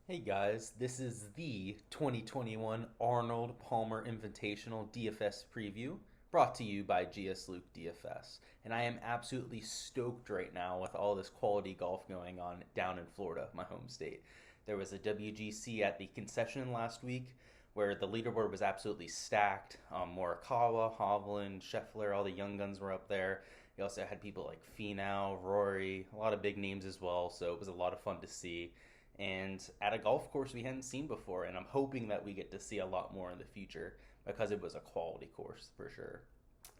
Hey guys, this is the 2021 Arnold Palmer Invitational DFS preview brought to you by GS Luke DFS. And I am absolutely stoked right now with all this quality golf going on down in Florida, my home state. There was a WGC at the concession last week where the leaderboard was absolutely stacked. Morikawa, Hovland, Scheffler, all the young guns were up there. You also had people like Finau, Rory, a lot of big names as well, so it was a lot of fun to see and at a golf course we hadn't seen before. And I'm hoping that we get to see a lot more in the future because it was a quality course for sure.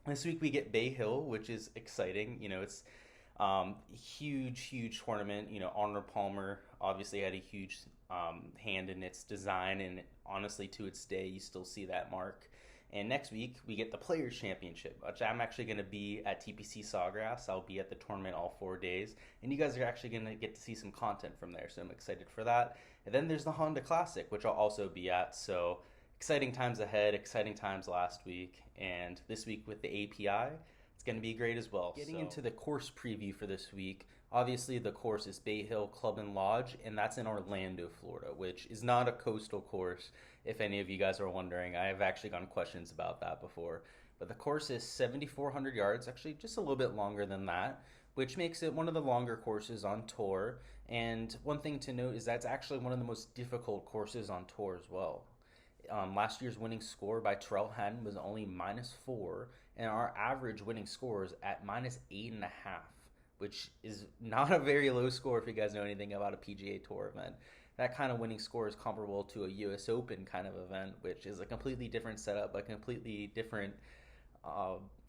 This week we get Bay Hill, which is exciting. It's huge tournament. Arnold Palmer obviously had a huge hand in its design, and honestly, to its day, you still see that mark. And next week we get the Players Championship, which I'm actually going to be at TPC Sawgrass. I'll be at the tournament all 4 days, and you guys are actually going to get to see some content from there. So I'm excited for that. And then there's the Honda Classic, which I'll also be at. So exciting times ahead, exciting times last week, and this week with the API, it's going to be great as well. Getting into the course preview for this week, obviously the course is Bay Hill Club and Lodge, and that's in Orlando, Florida, which is not a coastal course. If any of you guys are wondering, I have actually gotten questions about that before. But the course is 7,400 yards, actually just a little bit longer than that, which makes it one of the longer courses on tour. And one thing to note is that's actually one of the most difficult courses on tour as well. Last year's winning score by Terrell Hatton was only -4, and our average winning score is at -8.5, which is not a very low score if you guys know anything about a PGA Tour event. That kind of winning score is comparable to a US Open kind of event, which is a completely different setup, a completely different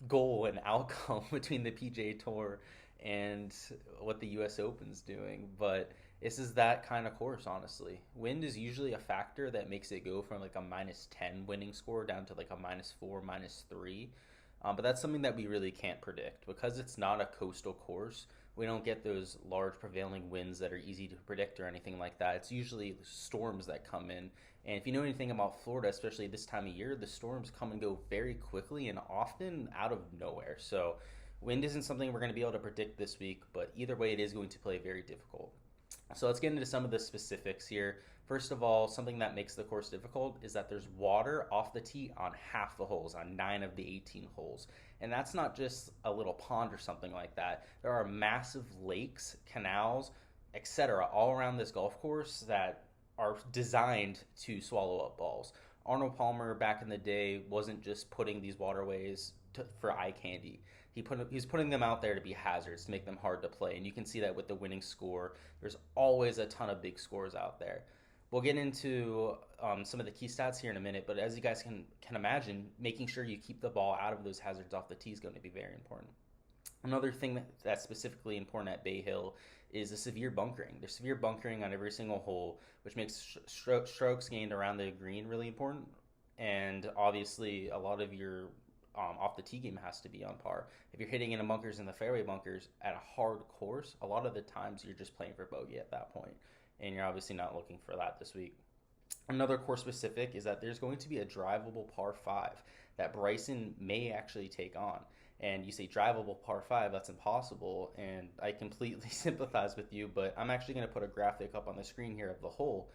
goal and outcome between the PGA Tour and what the US Open's doing. But this is that kind of course, honestly. Wind is usually a factor that makes it go from like a -10 winning score down to like a -4, -3. But that's something that we really can't predict because it's not a coastal course. We don't get those large prevailing winds that are easy to predict or anything like that. It's usually storms that come in. And if you know anything about Florida, especially this time of year, the storms come and go very quickly and often out of nowhere. So wind isn't something we're going to be able to predict this week, but either way, it is going to play very difficult. So let's get into some of the specifics here. First of all, something that makes the course difficult is that there's water off the tee on half the holes, on 9 of the 18 holes. And that's not just a little pond or something like that. There are massive lakes, canals, etc. all around this golf course that are designed to swallow up balls. Arnold Palmer back in the day wasn't just putting these waterways for eye candy. He's putting them out there to be hazards, to make them hard to play. And you can see that with the winning score. There's always a ton of big scores out there. We'll get into some of the key stats here in a minute, but as you guys can imagine, making sure you keep the ball out of those hazards off the tee is going to be very important. Another thing that's specifically important at Bay Hill is the severe bunkering. There's severe bunkering on every single hole, which makes strokes gained around the green really important. And obviously, a lot of your off the tee game has to be on par. If you're hitting in the bunkers and the fairway bunkers at a hard course, a lot of the times you're just playing for bogey at that point, and you're obviously not looking for that this week. Another course specific is that there's going to be a drivable par 5 that Bryson may actually take on. And you say drivable par 5, that's impossible, and I completely sympathize with you, but I'm actually going to put a graphic up on the screen here of the hole.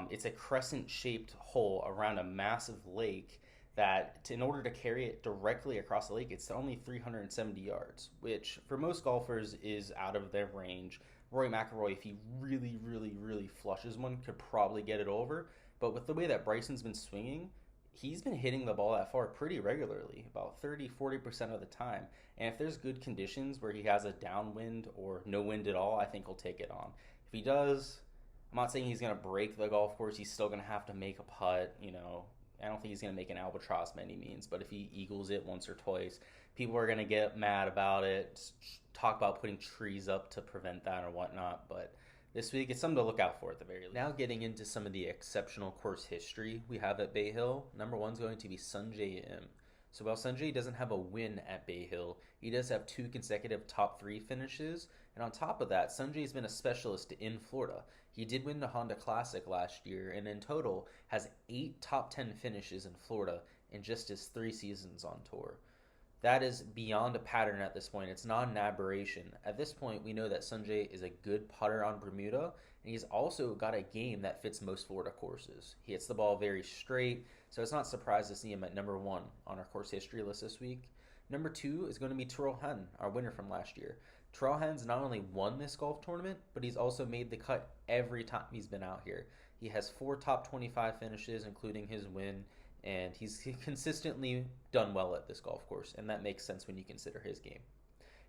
It's a crescent-shaped hole around a massive lake that in order to carry it directly across the lake, it's only 370 yards, which for most golfers is out of their range. Rory McIlroy, if he really flushes one, could probably get it over. But with the way that Bryson's been swinging, he's been hitting the ball that far pretty regularly, about 30-40% of the time. And if there's good conditions where he has a downwind or no wind at all, I think he'll take it on. If he does, I'm not saying he's going to break the golf course. He's still going to have to make a putt, I don't think he's going to make an albatross by any means, but if he eagles it once or twice, people are going to get mad about it, talk about putting trees up to prevent that or whatnot. But this week, it's something to look out for at the very least. Now getting into some of the exceptional course history we have at Bay Hill, number one is going to be Sungjae Im. So while Sungjae doesn't have a win at Bay Hill, he does have 2 consecutive top 3 finishes. And on top of that, Sungjae's been a specialist in Florida. He did win the Honda Classic last year, and in total has 8 top 10 finishes in Florida in just his 3 seasons on tour. That is beyond a pattern at this point. It's not an aberration. At this point, we know that Sungjae is a good putter on Bermuda, and he's also got a game that fits most Florida courses. He hits the ball very straight, so it's not surprised to see him at number 1 on our course history list this week. Number 2 is going to be Terrell Henn, our winner from last year. Terrell Henn's not only won this golf tournament, but he's also made the cut every time he's been out here. He has 4 top 25 finishes, including his win, and he's consistently done well at this golf course, and that makes sense when you consider his game.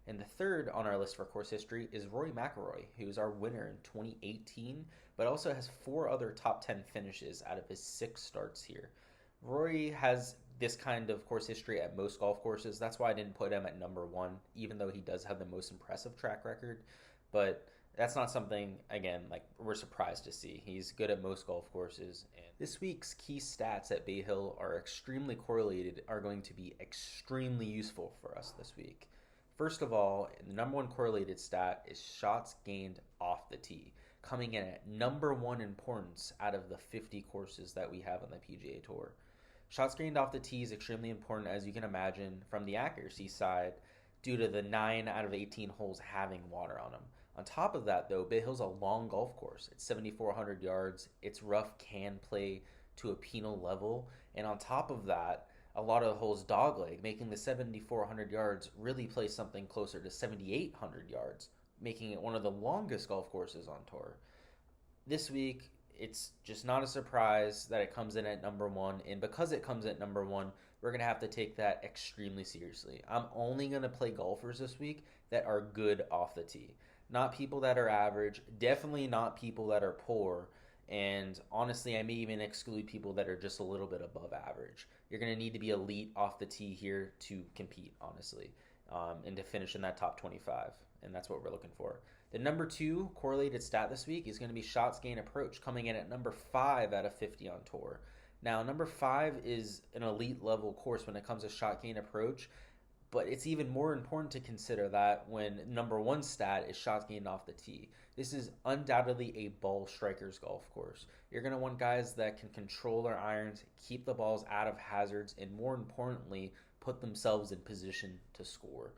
And the third on our list for course history is Rory McIlroy, who is our winner in 2018, but also has 4 other top 10 finishes out of his 6 starts here. Rory has this kind of course history at most golf courses. That's why I didn't put him at number 1, even though he does have the most impressive track record. But that's not something, again, like we're surprised to see. He's good at most golf courses. And this week's key stats at Bay Hill are extremely correlated, are going to be extremely useful for us this week. First of all, the number 1 correlated stat is shots gained off the tee, coming in at number 1 importance out of the 50 courses that we have on the PGA Tour. Shots gained off the tee is extremely important, as you can imagine, from the accuracy side, due to the 9 out of 18 holes having water on them. On top of that, though, Bay Hill's a long golf course. It's 7,400 yards. Its rough can play to a penal level. And on top of that, a lot of the holes dogleg, making the 7,400 yards really play something closer to 7,800 yards, making it one of the longest golf courses on tour. This week, it's just not a surprise that it comes in at number 1, and because it comes at number 1, we're going to have to take that extremely seriously. I'm only going to play golfers this week that are good off the tee. Not people that are average, definitely not people that are poor, and honestly, I may even exclude people that are just a little bit above average. You're going to need to be elite off the tee here to compete, honestly, and to finish in that top 25, and that's what we're looking for. The number 2 correlated stat this week is going to be shots gained approach, coming in at number 5 out of 50 on tour. Now, number 5 is an elite level course when it comes to shot gain approach, but it's even more important to consider that when number 1 stat is shots gained off the tee. This is undoubtedly a ball striker's golf course. You're going to want guys that can control their irons, keep the balls out of hazards, and more importantly, put themselves in position to score.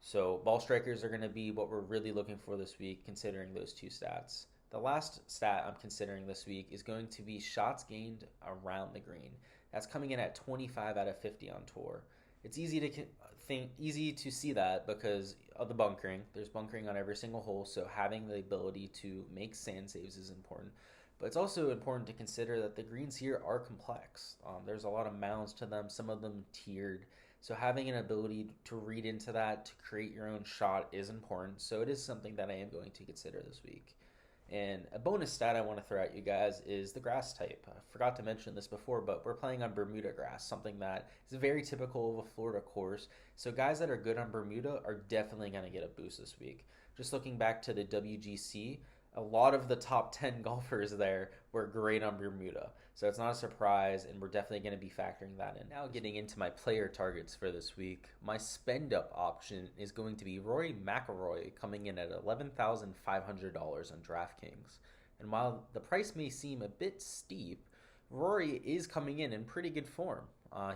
So ball strikers are going to be what we're really looking for this week, considering those 2 stats. The last stat I'm considering this week is going to be shots gained around the green. That's coming in at 25 out of 50 on tour. It's easy to see that because of the bunkering. There's bunkering on every single hole, so having the ability to make sand saves is important. But it's also important to consider that the greens here are complex. There's a lot of mounds to them, some of them tiered. So having an ability to read into that, to create your own shot is important. So it is something that I am going to consider this week. And a bonus stat I want to throw at you guys is the grass type. I forgot to mention this before, but we're playing on Bermuda grass, something that is very typical of a Florida course. So guys that are good on Bermuda are definitely going to get a boost this week. Just looking back to the WGC, a lot of the top 10 golfers there were great on Bermuda. So it's not a surprise, and we're definitely going to be factoring that in. Now getting into my player targets for this week, my spend-up option is going to be Rory McIlroy, coming in at $11,500 on Draftkings. And while the price may seem a bit steep, Rory is coming in pretty good form.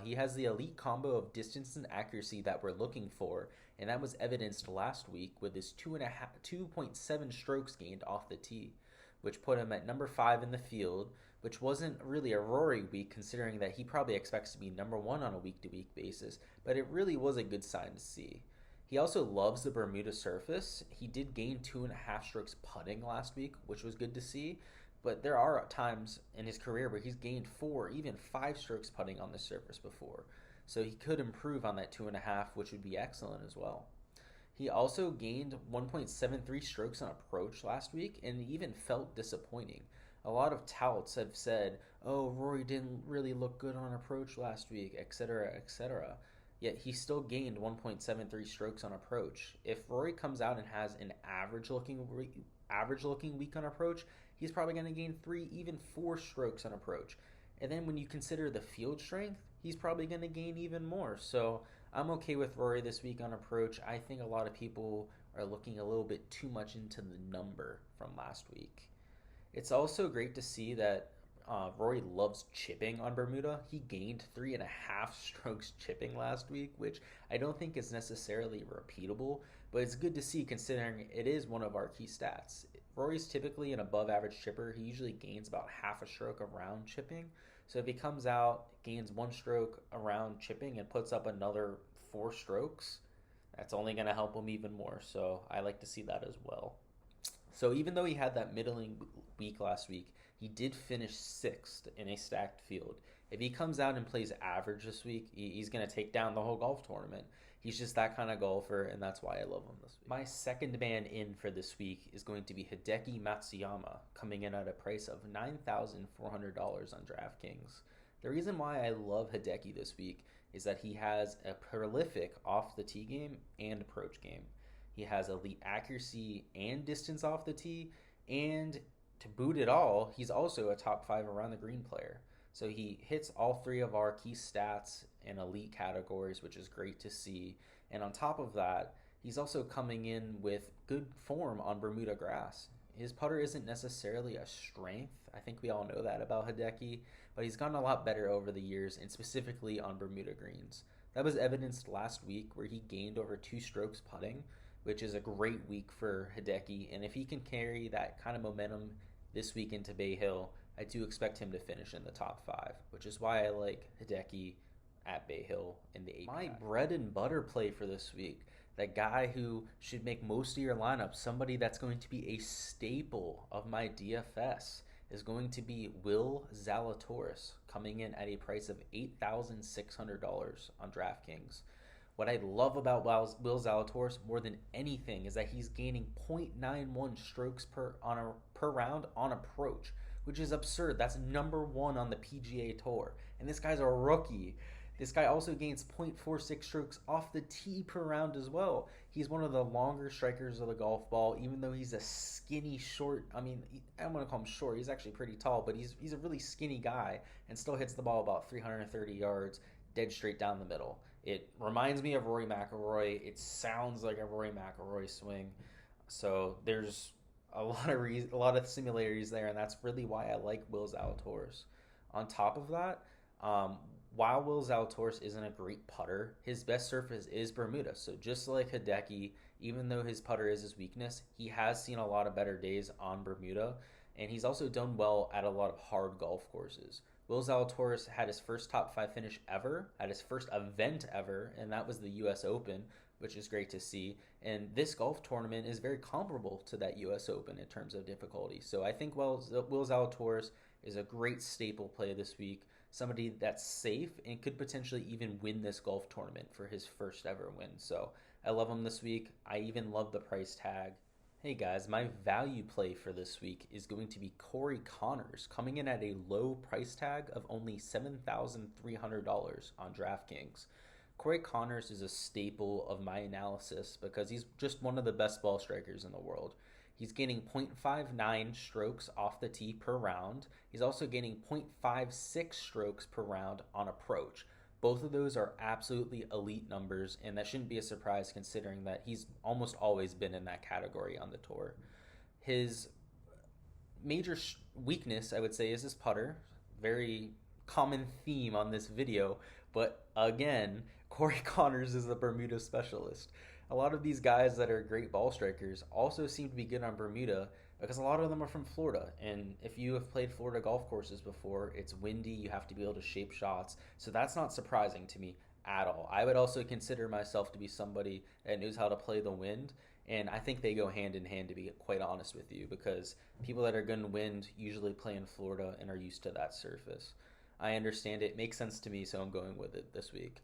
He has the elite combo of distance and accuracy that we're looking for, and that was evidenced last week with his 2.7 strokes gained off the tee, which put him at number 5 in the field, which wasn't really a Rory week considering that he probably expects to be number 1 on a week-to-week basis, but it really was a good sign to see. He also loves the Bermuda surface. He did gain 2.5 strokes putting last week, which was good to see, but there are times in his career where he's gained 4, even 5 strokes putting on the surface before. So he could improve on that 2.5, which would be excellent as well. He also gained 1.73 strokes on approach last week and even felt disappointing. A lot of touts have said, oh, Rory didn't really look good on approach last week, etc., etc. Yet he still gained 1.73 strokes on approach. If Rory comes out and has an average-looking week on approach, he's probably going to gain 3, even 4 strokes on approach. And then when you consider the field strength, he's probably going to gain even more. So I'm okay with Rory this week on approach. I think a lot of people are looking a little bit too much into the number from last week. It's also great to see that Rory loves chipping on Bermuda. He gained 3.5 strokes chipping last week, which I don't think is necessarily repeatable, but it's good to see considering it is one of our key stats. Rory's typically an above average chipper. He usually gains about half a stroke around chipping. So if he comes out, gains 1 stroke around chipping, and puts up another 4 strokes, that's only going to help him even more. So I like to see that as well. So even though he had that middling week last week, he did finish 6th in a stacked field. If he comes out and plays average this week, he's going to take down the whole golf tournament. He's just that kind of golfer, and that's why I love him this week. My second man in for this week is going to be Hideki Matsuyama, coming in at a price of $9,400 on DraftKings. The reason why I love Hideki this week is that he has a prolific off-the-tee game and approach game. He has elite accuracy and distance off the tee, and to boot it all, he's also a top 5 around the green player. So he hits all 3 of our key stats in elite categories, which is great to see. And on top of that, he's also coming in with good form on Bermuda grass. His putter isn't necessarily a strength. I think we all know that about Hideki, but he's gotten a lot better over the years, and specifically on Bermuda greens. That was evidenced last week where he gained over 2 strokes putting, which is a great week for Hideki. And if he can carry that kind of momentum this week into Bay Hill, I do expect him to finish in the top 5, which is why I like Hideki at Bay Hill in the 8. My bread and butter play for this week, that guy who should make most of your lineup, somebody that's going to be a staple of my DFS, is going to be Will Zalatoris, coming in at a price of $8,600 on DraftKings. What I love about Will Zalatoris more than anything is that he's gaining 0.91 strokes per round on approach, which is absurd. That's #1 on the PGA Tour. And this guy's a rookie. This guy also gains 0.46 strokes off the tee per round as well. He's one of the longer strikers of the golf ball, even though he's a skinny, short. I mean, I don't want to call him short. He's actually pretty tall, but he's a really skinny guy and still hits the ball about 330 yards, dead straight down the middle. It reminds me of Rory McIlroy. It sounds like a Rory McIlroy swing. So there's a lot of similarities there, and that's really why I like Will Zalatoris. On top of that, while Will Zalatoris isn't a great putter, his best surface is Bermuda. So just like Hideki, even though his putter is his weakness, he has seen a lot of better days on Bermuda, and he's also done well at a lot of hard golf courses. Will Zalatoris had his first top 5 finish ever, at his first event ever, and that was the U.S. Open, which is great to see. And this golf tournament is very comparable to that U.S. Open in terms of difficulty. So I think Will Zalatoris is a great staple play this week, somebody that's safe and could potentially even win this golf tournament for his first ever win. So I love him this week. I even love the price tag. Hey guys, my value play for this week is going to be Corey Connors, coming in at a low price tag of only $7,300 on DraftKings. Corey Connors is a staple of my analysis because he's just one of the best ball strikers in the world. He's gaining 0.59 strokes off the tee per round. He's also gaining 0.56 strokes per round on approach. Both of those are absolutely elite numbers, and that shouldn't be a surprise considering that he's almost always been in that category on the tour. His major weakness, I would say, is his putter. Very common theme on this video, but again, Corey Connors is the Bermuda specialist. A lot of these guys that are great ball strikers also seem to be good on Bermuda because a lot of them are from Florida. And if you have played Florida golf courses before, it's windy, you have to be able to shape shots. So that's not surprising to me at all. I would also consider myself to be somebody that knows how to play the wind. And I think they go hand in hand, to be quite honest with you, because people that are good in wind usually play in Florida and are used to that surface. I understand it. Makes sense to me, so I'm going with it this week.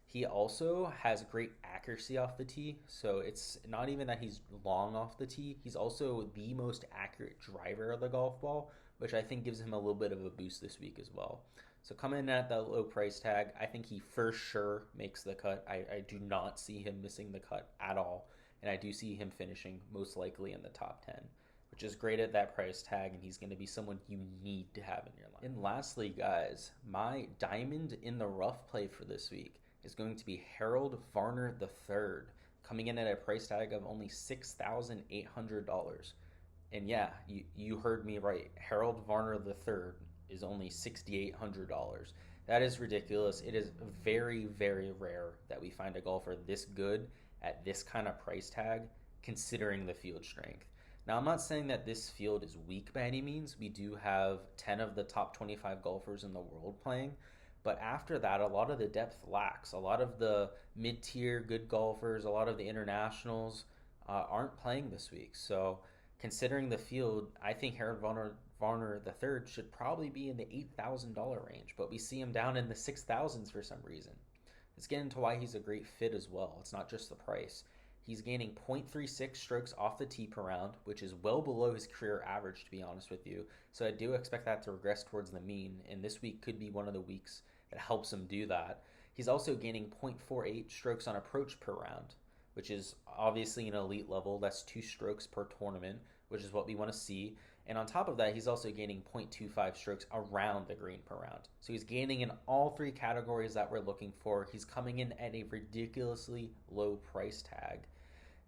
He also has great accuracy off the tee, so it's not even that he's long off the tee. He's also the most accurate driver of the golf ball, which I think gives him a little bit of a boost this week as well. So coming in at that low price tag, I think he for sure makes the cut. I do not see him missing the cut at all, and I do see him finishing most likely in the top 10. Which is great at that price tag, and he's going to be someone you need to have in your life. And lastly, guys, my diamond in the rough play for this week is going to be Harold Varner III, coming in at a price tag of only $6,800. And yeah, you heard me right. Harold Varner III is only $6,800. That is ridiculous. It is very, very rare that we find a golfer this good at this kind of price tag, considering the field strength. Now, I'm not saying that this field is weak by any means. We do have 10 of the top 25 golfers in the world playing. But after that, a lot of the depth lacks. A lot of the mid tier good golfers, a lot of the internationals aren't playing this week. So, considering the field, I think Varner III should probably be in the $8,000 range, but we see him down in the 6,000s for some reason. Let's get into why he's a great fit as well. It's not just the price. He's gaining 0.36 strokes off the tee per round, which is well below his career average, to be honest with you. So I do expect that to regress towards the mean, and this week could be one of the weeks that helps him do that. He's also gaining 0.48 strokes on approach per round, which is obviously an elite level. That's 2 strokes per tournament, which is what we want to see. And on top of that, he's also gaining 0.25 strokes around the green per round. So he's gaining in all 3 categories that we're looking for. He's coming in at a ridiculously low price tag.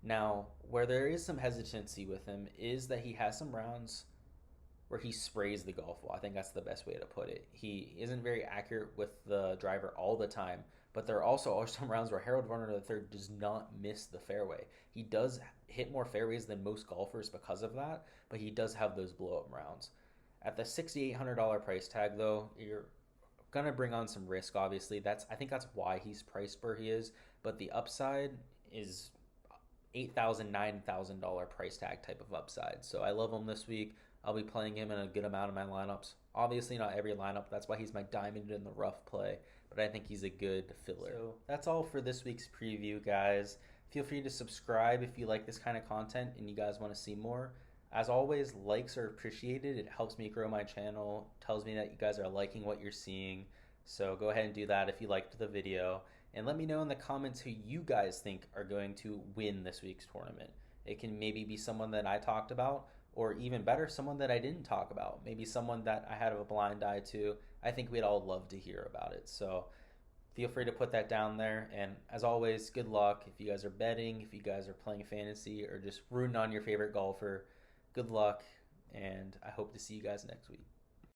Now, where there is some hesitancy with him is that he has some rounds where he sprays the golf ball. I think that's the best way to put it. He isn't very accurate with the driver all the time, but there also are some rounds where Harold Varner III does not miss the fairway. He does hit more fairways than most golfers because of that, but he does have those blow-up rounds. At the $6,800 price tag, though, you're gonna bring on some risk. Obviously, I think that's why he's priced where he is. But the upside is $8,000, $9,000 price tag type of upside. So I love him this week. I'll be playing him in a good amount of my lineups. Obviously, not every lineup. That's why he's my diamond in the rough play. But I think he's a good filler. So that's all for this week's preview, guys. Feel free to subscribe if you like this kind of content and you guys want to see more. As always, likes are appreciated. It helps me grow my channel. Tells me that you guys are liking what you're seeing. So go ahead and do that if you liked the video. And let me know in the comments who you guys think are going to win this week's tournament. It can maybe be someone that I talked about, or even better, someone that I didn't talk about. Maybe someone that I had a blind eye to. I think we'd all love to hear about it. So feel free to put that down there. And as always, good luck. If you guys are betting, if you guys are playing fantasy, or just rooting on your favorite golfer, good luck. And I hope to see you guys next week.